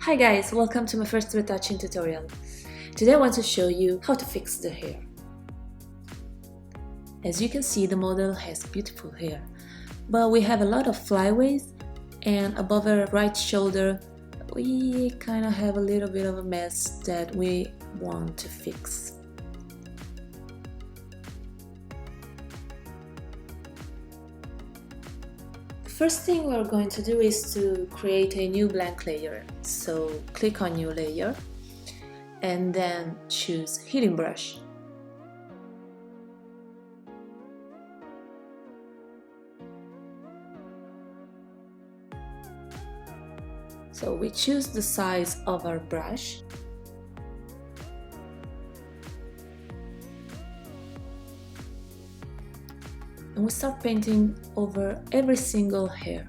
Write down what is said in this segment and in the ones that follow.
Hi guys, welcome to my first retouching tutorial. Today I want to show you how to fix the hair. As you can see, the model has beautiful hair, but we have a lot of flyaways, and above her right shoulder we kind of have a little bit of a mess that we want to fix. First thing we're going to do is to create a new blank layer. So click on new layer and then choose healing brush. So we choose the size of our brush. And we start painting over every single hair.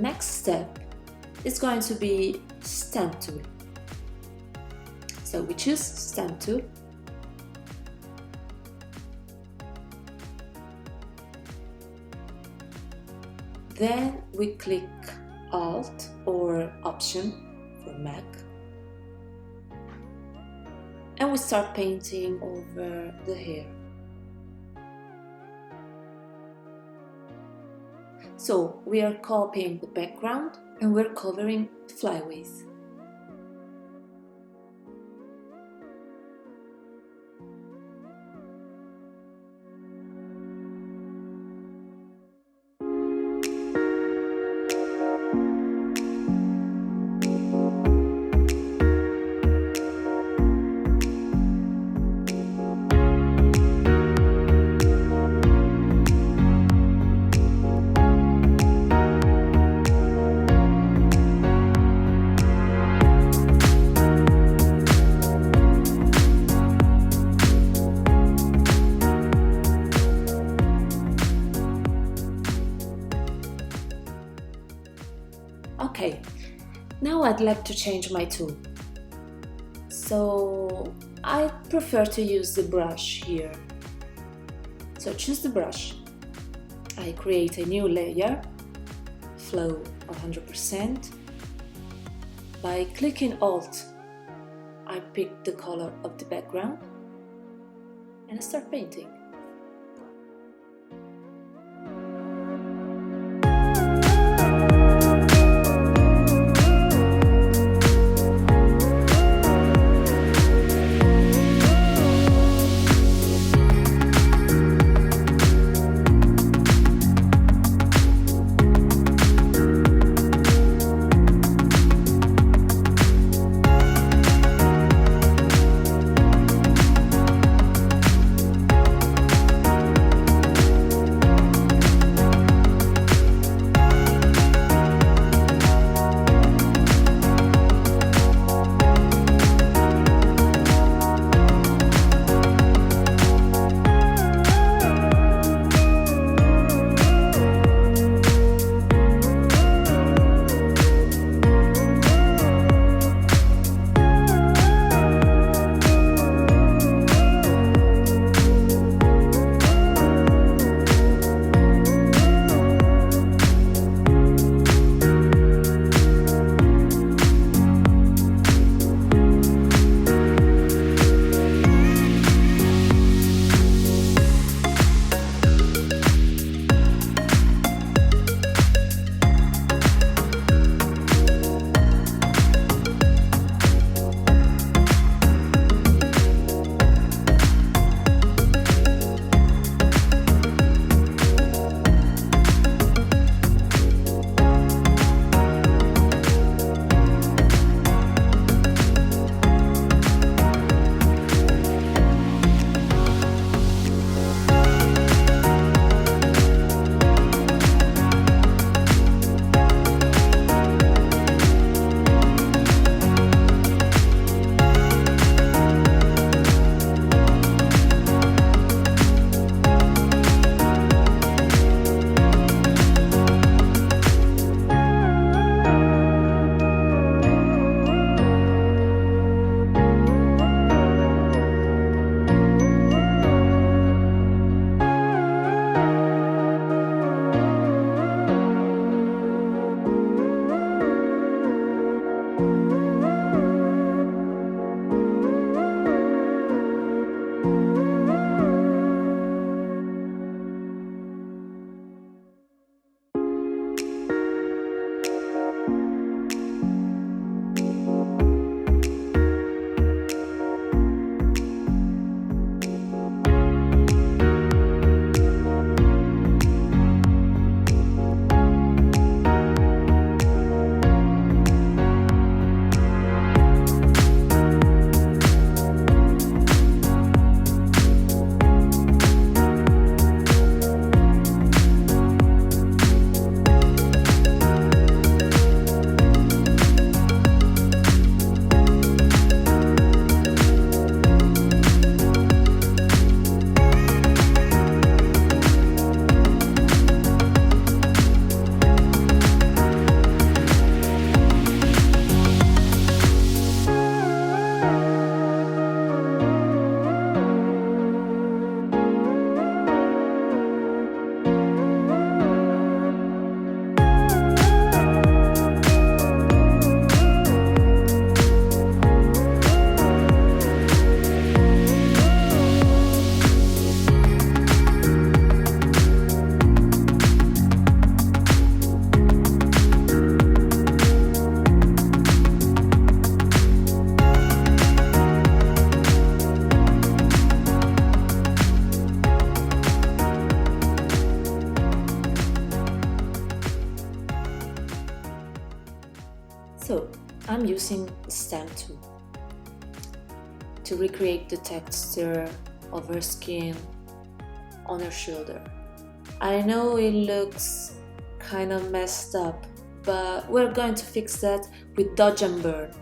next step is going to be stamp tool. So we choose stamp tool. Then we click Alt or Option for Mac. And we start painting over the hair. So we are copying the background and we're covering flyaways. Okay, now I'd like to change my tool. So I prefer to use the brush here. So choose the brush. I create a new layer, flow 100%. By clicking Alt, I pick the color of the background and I start painting. So I'm using the stamp tool to recreate the texture of her skin on her shoulder. I know it looks kind of messed up, but we're going to fix that with Dodge and Burn.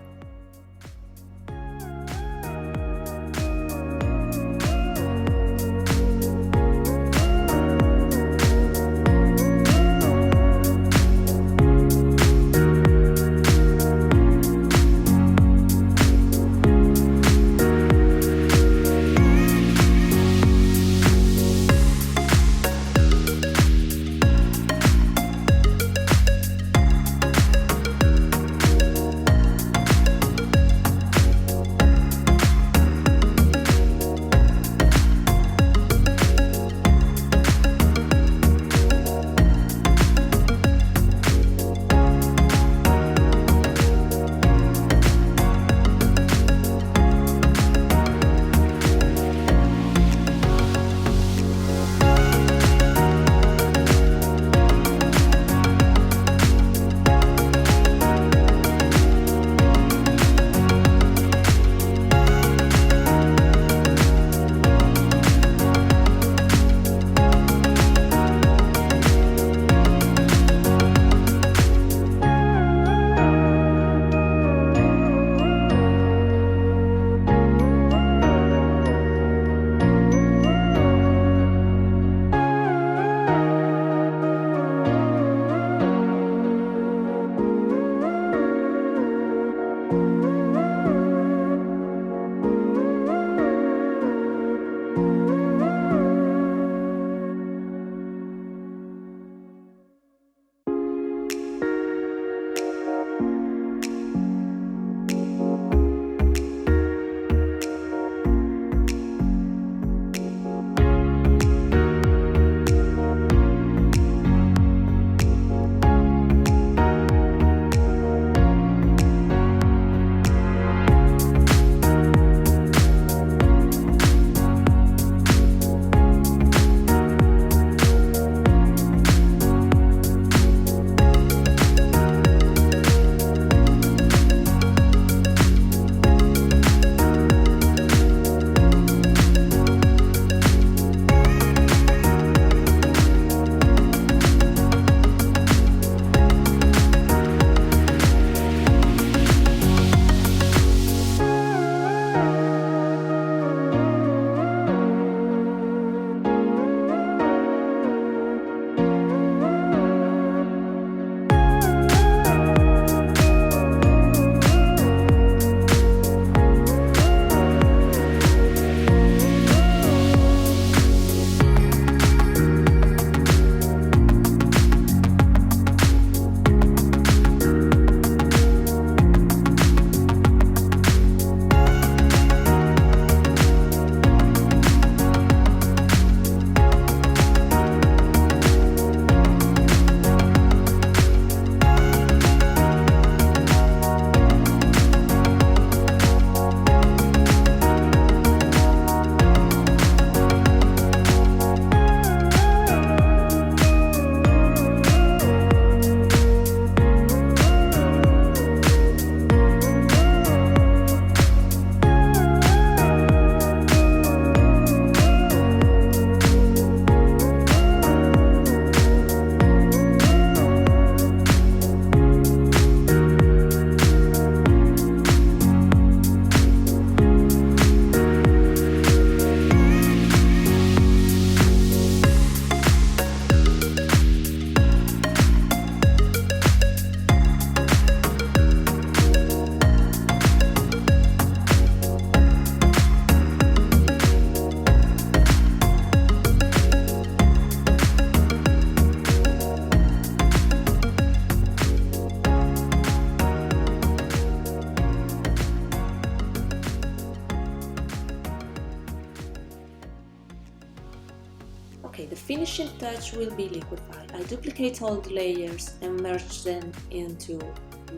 Okay, the finishing touch will be liquify. I duplicate all the layers and merge them into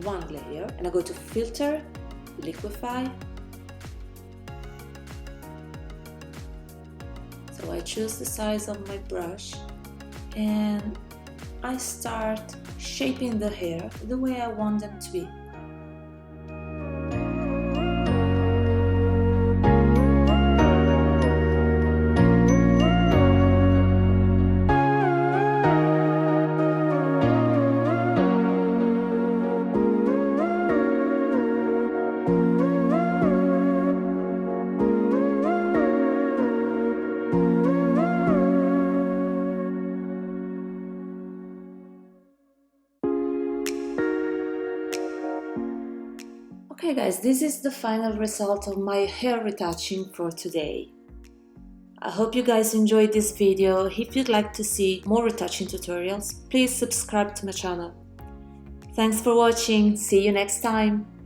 one layer, and I go to filter, liquify. So I choose the size of my brush and I start shaping the hair the way I want them to be. Okay guys, this is the final result of my hair retouching for today. I hope you guys enjoyed this video. If you'd like to see more retouching tutorials, please subscribe to my channel. Thanks for watching, see you next time!